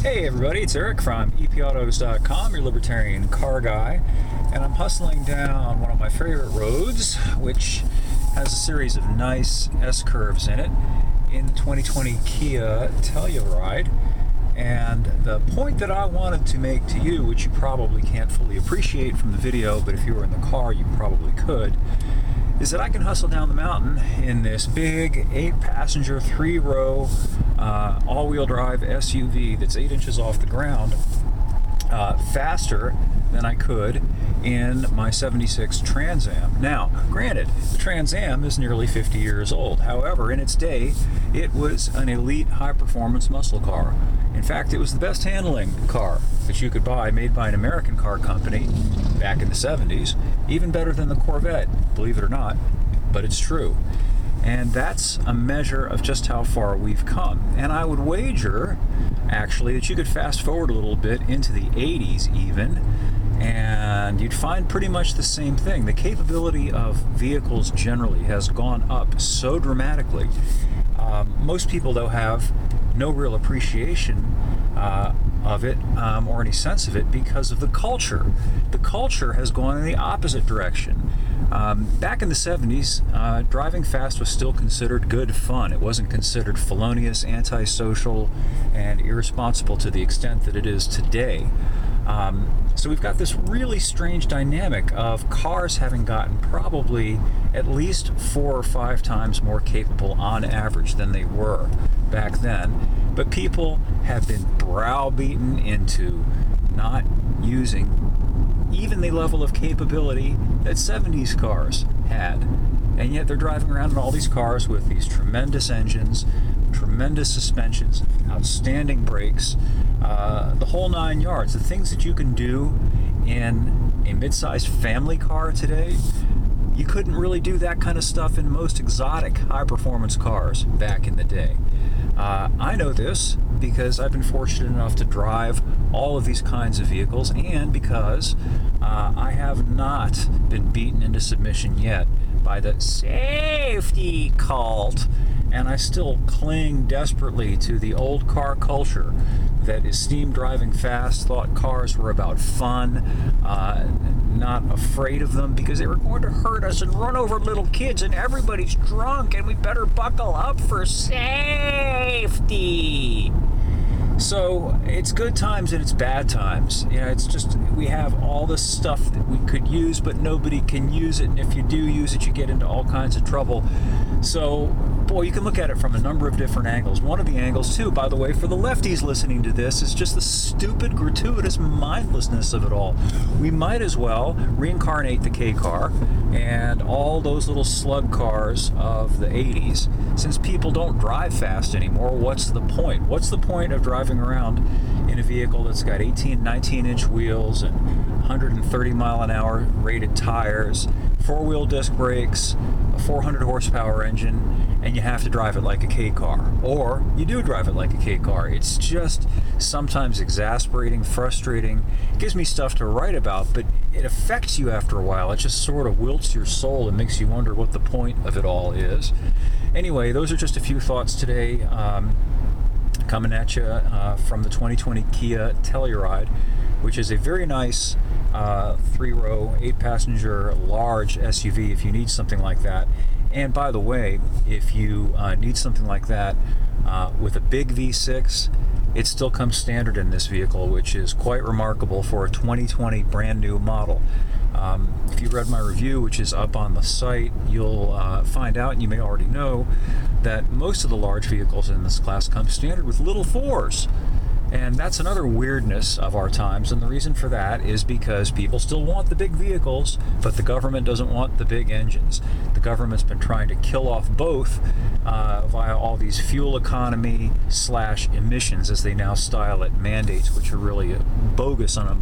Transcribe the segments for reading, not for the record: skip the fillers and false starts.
Hey everybody, it's Eric from EPAutos.com, your libertarian car guy, and I'm hustling down one of my favorite roads, which has a series of nice S-curves in it, in the 2020 Kia Telluride. And the point that I wanted to make to you, which you probably can't fully appreciate from the video, but if you were in the car you probably could, is that I can hustle down the mountain in this big 8-passenger, 3-row, all-wheel drive SUV that's 8 inches off the ground faster than I could in my 76 Trans Am. Now, granted, the Trans Am is nearly 50 years old. However, in its day, it was an elite high-performance muscle car. In fact, it was the best handling car that you could buy, made by an American car company back in the 70s, even better than the Corvette, believe it or not, but it's true. And that's a measure of just how far we've come. And I would wager, actually, that you could fast forward a little bit into the 80s even, and you'd find pretty much the same thing. The capability of vehicles generally has gone up so dramatically. Most people, though, have no real appreciation of it or any sense of it because of the culture. The culture has gone in the opposite direction. Back in the 70s, driving fast was still considered good fun. It wasn't considered felonious, antisocial, and irresponsible to the extent that it is today. So we've got this really strange dynamic of cars having gotten probably at least 4 or 5 times more capable on average than they were back then. But people have been browbeaten into not using even the level of capability that 70s cars had. And yet they're driving around in all these cars with these tremendous engines, tremendous suspensions, outstanding brakes, the whole 9 yards. The things that you can do in a mid-sized family car today, you couldn't really do that kind of stuff in most exotic high-performance cars back in the day. I know this because I've been fortunate enough to drive all of these kinds of vehicles, and because I have not been beaten into submission yet by the safety cult, and I still cling desperately to the old car culture that esteemed driving fast, thought cars were about fun, not afraid of them because they were going to hurt us and run over little kids, and everybody's drunk and we better buckle up for safety. So it's good times and it's bad times. You know, it's just, we have all this stuff that we could use, but nobody can use it. And if you do use it, you get into all kinds of trouble. So, boy, you can look at it from a number of different angles. One of the angles, too, by the way, for the lefties listening to this, is just the stupid, gratuitous mindlessness of it all. We might as well reincarnate the K car and all those little slug cars of the 80s. Since people don't drive fast anymore, what's the point? What's the point of driving around in a vehicle that's got 18, 19-inch wheels and 130 mile an hour rated tires, 4-wheel disc brakes, a 400 horsepower engine, and you have to drive it like a K car? Or you do drive it like a K car. It's just sometimes exasperating, frustrating. It gives me stuff to write about, but it affects you after a while. It just sort of wilts your soul and makes you wonder what the point of it all is. Anyway, those are just a few thoughts today. Coming at you from the 2020 Kia Telluride, which is a very nice 3-row, 8-passenger, large SUV if you need something like that. And by the way, if you need something like that with a big V6, it still comes standard in this vehicle, which is quite remarkable for a 2020 brand new model. If you read my review, which is up on the site, you'll find out, and you may already know, that most of the large vehicles in this class come standard with little 4s. And that's another weirdness of our times, and the reason for that is because people still want the big vehicles, but the government doesn't want the big engines. The government's been trying to kill off both via all these fuel economy / emissions, as they now style it, mandates, which are really bogus on a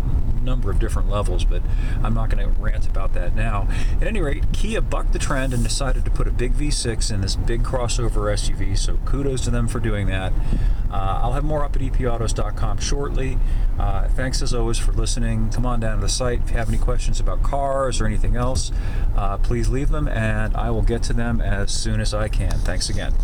number of different levels, but I'm not going to rant about that now. At any rate, Kia bucked the trend and decided to put a big V6 in this big crossover SUV, so kudos to them for doing that. I'll have more up at EPAutos.com shortly. Thanks as always for listening. Come on down to the site. If you have any questions about cars or anything else, please leave them and I will get to them as soon as I can. Thanks again.